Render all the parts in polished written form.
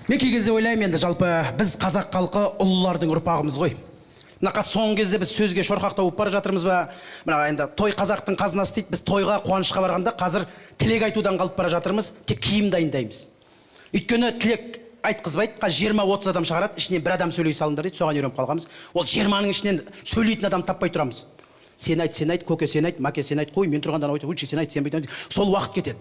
Мен кей кезде ойлаймын енді жалпы біз қазақ халқы ұлылардың ұрпағымыз ғой. Мына соңғы кезде біз сөзге шорқақтау болып бара жатырмыз ба? Мына енді той қазақтың қазынасы дейді. Біз тойға, қуанышқа барғанда қазір тілек айтудан қалып бара жатырмыз, тек киім дайындаймыз. Өйткені тілек айтқызбайды, 20-30 адам шығарады, ішінен бір адам сөйлей салыңдар дейді, соған үйреніп қалғанбыз. Ол 20-ның ішінен сөйлейтін адам таппай тұрамыз. Сен айт, көке сен айт, маке сен айт, қой, мен тұрғандан ойты, өтші сен айт, сен байтын. Сол уақыт кетеді.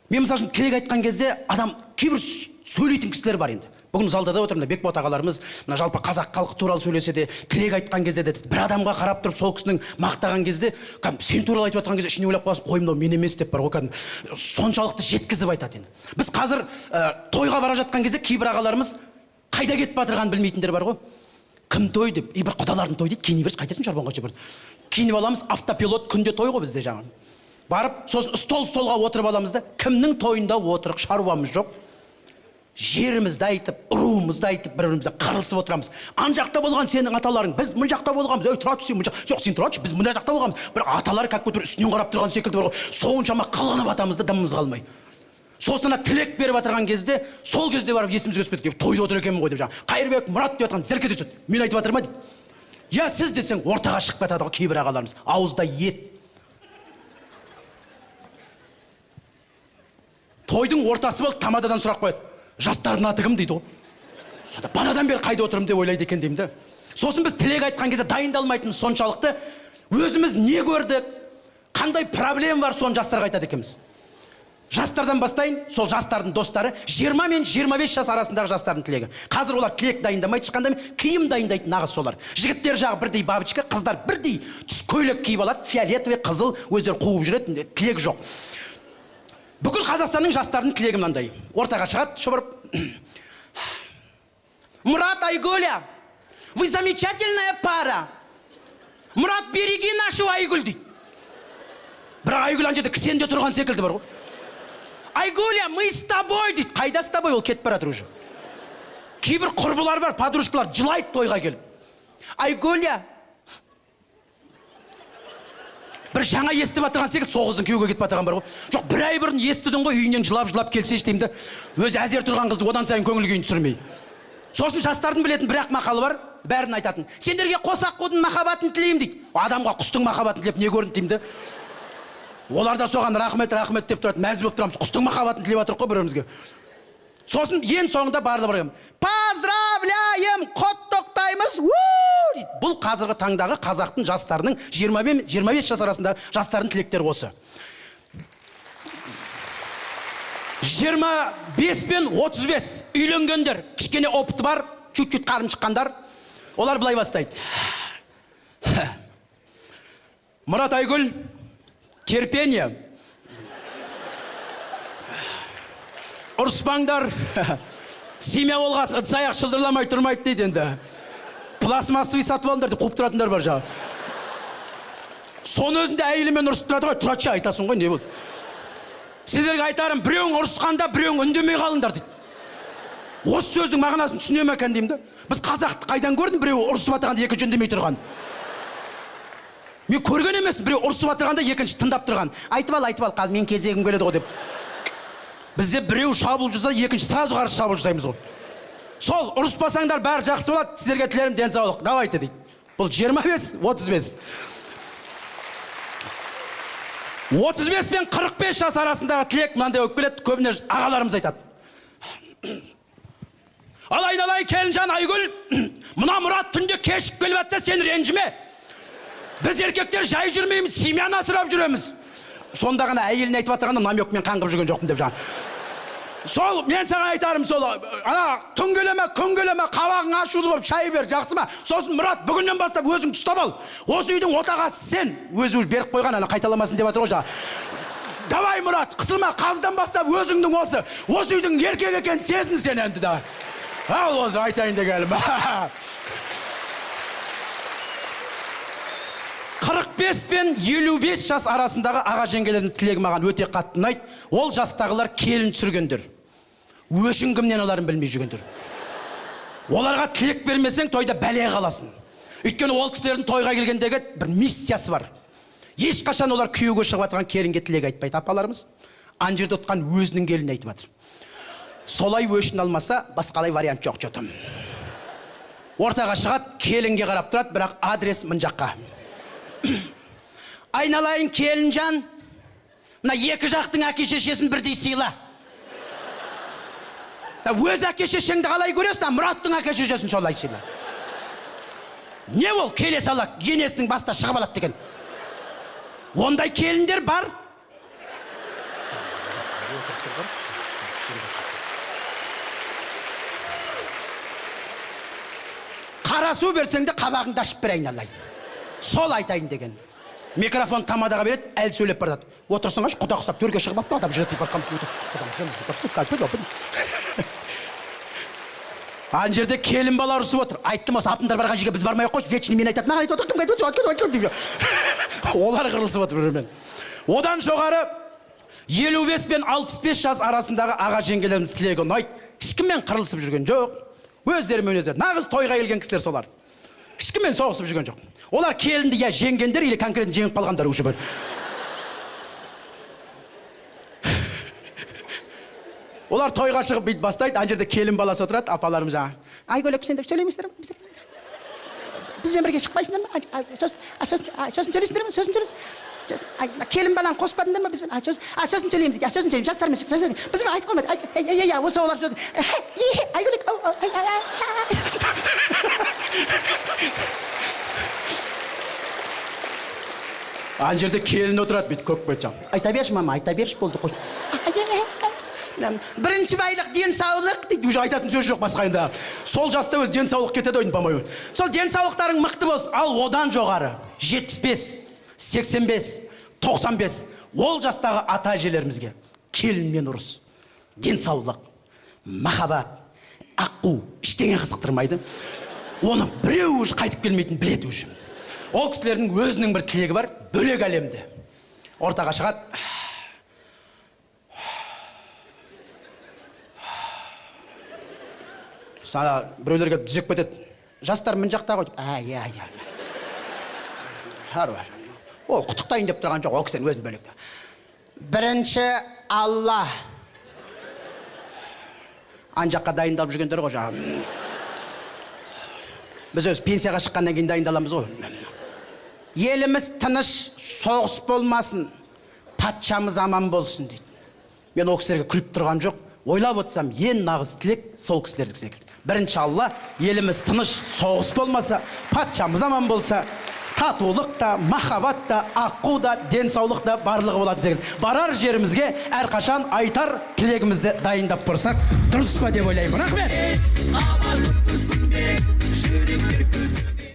Мен мысалы тілек айтқан кезде адам кейбір сөйлейтін кісілер бар енді. Бүгін залда да отырмын, Бекболат ағаларымыз, мына жалпы қазақ халқы туралы сөйлесе де, тілек айтқан кезде де, бір адамға қарап тұрып, сол кісінің мақтаған кезде, сен туралы айтып жатқан кезде ішіне ойлап қаласың, қой мынау мен емес деп бар ғой, соншалықты жеткізіп айтады енді. Біз қазір тойға бара жатқан кезде кейбір ағаларымыз қайда кетіп батырғанын білмейтіндер бар ғой. Кім той деп, бір құдалардың той дейді, киініп берші, қайтесің шарбонға жіберді. Киініп аламыз, автопилот күнде той ғой бізде жаңағы. Барып, сосын столға отырып аламыз да, кімнің тойында отырық, шаруамыз жоқ. Жерімізді айтып, ұруымызды айтып, бір-бірімізді қырылысып отырамыз. Ан жақта болған сенің аталарың, біз мұн жақта болғанбыз. Ой, тұра түссен, жоқ, сен тұра түс, біз мұнда жақта болғанбыз. Бір аталар как будто үстінен қарап тұрған секілді бар ғой. Соншама қылынып атамызды дымымыз қалмай. Сосын тілек беріп отырған кезде, сол кезде барып есімізге түсіп кетті. Тойда отыр екенмін ғой деп жаңа. Қайырбек, Мұрат деп жатқан зірк ете түседі. Мен айтып жатырмын ба дейді. Я сіз десең ортаға шығып кетеді ғой кейбір ағаларымыз. Ауызда ет. Тойдың ортасы болды, тамададан сұрақ қояды. Жастардың аты кім дейді ғой. Сонда банадан бері қайда отырмын деп ойлайды екен деймін да. Сосын біз тілек айтқан кезде дайындалмайтынымыз соншалықты, өзіміз не көрдік, қандай проблема бар, соны жастарға айтады екенбіз. Жастардан бастайын, сол жастардың достары 20 мен 25 жас арасындағы жастардың тілегі. Қазір олар тілек дайындамайды, шыққанда киім дайындайды нағыз солар. Жігіттер жағы бірдей бабочка, қыздар бірдей түс көйлек киіп алады, фиолетовый, қызыл, өздері қуып жүреді, тілек жоқ. Бүкіл Қазақстанның жастарының тілегі мынандай. Ортаға шығады, шұбырып. Мұрат, Айгуля, вы замечательная пара. Мұрат, береги нашу Айгүл дейді. Бірақ Айгүл ана жерде кісенде тұрған секілді бар ғой. Айгуля, мы с тобой дейді. Қайда с тобой, ол кетіп баратыр уже. Кейбір құрбылар бар, подружкалар жылайды тойға келіп. Айгуля, бір жаңа естіп отырған секілді, соғыздың күйеуге кетіп отырған бар ғой. Жоқ, бір ай бұрын естідің ғой, үйінен жылап келсеші деймін де, өзі әзер тұрған қызды одан сайын көңіл күйін түсірмей. Сосын жастардың білетін бір-ақ мақалы бар, бәрін айтатын. Сендерге қос аққудың махаббатын тілеймін дейді. Адамға құстың махаббатын тілеп не көрінді деймін де. Олар да соған рахмет деп тұрады, мәз болып тұрамыз. Құстың махаббатын тілеп отырық қой бір-бірімізге. Сосын ең соңында барлығы бар. Поздравляем, құттықтаймыз. Бұл қазіргі таңдағы қазақтың жастарының 20-25 жас арасындағы жастардың тілектері осы. 25 пен 35 үйленгендер, кішкене опыты бар, чуть-чуть қарын шыққандар, олар былай бастайды. Мұрат, Айгүл, терпение. Ұрыспаңдар. Семья болғасы ыдыс-аяқ шылдырламай тұрмайды дейді енді. Пластмассовый сатып алыңдар деп қуып тұратындар бар жағы. Соны өзінде әйелімен ұрысып тұрады ғой, тұратшы айтасың ғой, не болды? Сіздерге айтарым, біреуің ұрысқанда, біреуің үндемей қалыңдар дейді. Осы сөздің мағынасын түсіне ме екен деймін да? Біз қазақты қайдан көрдім, біреуі ұрысып атырғанда екінші үндемей тұрған. Мен көрген емес, біреу ұрысып атырғанда екінші тыңдап тұрған. Айтып ал, қал, мен кезегім келеді ғой деп. Бізде біреу шабуыл жасаса, екінші сразу қарсы шабуыл жасаймыз ғой. Сол, ұрыспасаңдар бәрі жақсы болады, сіздерге тілерім денсаулық. Давайте дейді. Бұл 25-35. 35 пен 45 жас арасындағы тілек мынандай өкіп келеді, көбіне ағаларымыз айтады. Алай келінжан Айгүл, мына Мұрат түнде кешіп келіп атса, сен ренжіме. Біз еркектер жай жүрмейміз, семьяны асырап жүреміз. Сонда ғана әйеліне айтып атырғанда намекмен қаңғып жүрген жоқпын деп жаңа. Сол, мен саған айтарым, сол, түн келеме, қабағың ашулы болып шай бер, жақсы ма? Сосын Мұрат, бүгіннен бастап өзің ұстап ал. Осы үйдің отағасы сен. Өзі беріп қойған, қайталамасын деп атыр ғой жаңа. Давай, Мұрат, қысылма, қаздан бастап өзіңдің осы үйдің еркек екен сезін сен енді да. Ал осы айтайын дегенім. 45 пен 55 жас арасындағы аға жеңгелердің тілегі маған өте қатты ұнайды. Ол жастағылар келін түсіргендер. Өшін кімнен аларын білмей жүргендер. Оларға тілек бермесең, тойда бәле қаласың. Өйткені ол кісілердің тойға келгендегі бір миссиясы бар. Ешқашан олар күйеуге шығып жатқан келінге тілек айтпайды. Апаларымыз ан жерде отқан өзінің келініне айтып жатыр. солай өшін алмаса, басқалай вариант жоқ жотым. Ортаға шығады, келінге қарап тұрады, бірақ адрес мын жаққа. Айналайын келінжан, мына екі жақтың әке шешесін бірдей сыйла. Өз әке шешеңді қалай көресің, Мұраттың әке шешесін солай сыйла. Не ол келе сала енесінің баста шығып алады деген. Ондай келіндер бар. Қара су берсең де қабағыңды ашып берейін алайын. Сол айтайын деген. Микрофон тамадаға береді, әл сөйлеп барады. Отырсың аш, құда құсап төрге шығып атты, адам жыртып бар компьютер. Ан жерде келін бала ұрысып отыр. Айттым осы апындар барған жерге біз бармай қойшы, вечный мен айтады. Маған айтып отырдым, олар қырылысып отыр бірімен. Одан жоғары 55 пен 65 жас арасындағы аға жеңгелеріміз тілегі ұнайды. Ешкіммен қырылысып жүрген жоқ. Өздерімен өздері. Нағыз тойға келген кісілер солар. Ешкіммен соғысып жүрген жоқ. Олар келінді я жеңгендер, или конкретно жеңіп қалғандар уже бір. Олар тойға шығып бейт бастайды, ан жерде келін баласы отырады, апаларым жаңа. Айгөлек сендер сөйлемейсіздер ме? Бізбен бірге шықпайсыңдар ма? Сосын сөйлейсіңдер ме? Сосын келін баланы қоспадыңдар ма бізбен? Сосын сөйлейміз дейді, сосын сөйлейміз, жастармен сөйлейміз. Бізбен айтып қалмайды. Осы олар сөз. Айгөлек, ан жерде келін отырады, бейт көк бет жаң. Айта берші, мама, айта берші болды. Бірінші байлық денсаулық дейді, уже айтатын сөз жоқ басқа енді. Сол жаста өз денсаулық кетеді ойын бамай. Сол денсаулықтарың мықты болсын, ал одан жоғары 75, 85, 95 ол жастағы ата әжелерімізге келінмен ұрыс, денсаулық, махаббат, аққу ештеңе қызықтырмайды. Оны біреу уже қайтып келмейтін біледі уже. Ол кісілердің өзінің бір тілегі бар, бөлек әлемде. Ортаға шығады. Сана біреулерге дүзек кетеді. Жастар мін жақта қойды. Ол құттықтайын деп тұрған жоқ, ол кісілердің өзін бөлек. Бірінші Алла. Ан жаққа дайындалып жүргендер ғой жаңа. Біз өз пенсияға шыққаннан кейін дайындаламыз ғой. Еліміз тыныш, соғыс болмасын, патшамыз аман болсын дейді. Мен ол кісілерге күліп тұрған жоқ. Ойлап отырсам, ең нағыз тілек сол кісілердік секілді. Бірінші Алла, еліміз тыныш, соғыс болмаса, патшамыз аман болса, татулық та, махаббат та, аққу да, денсаулық да барлығы болады секілді. Барар жерімізге әрқашан айтар тілегімізді дайындап тұрсақ, дұрыс па деп ойлаймын. Рахмет!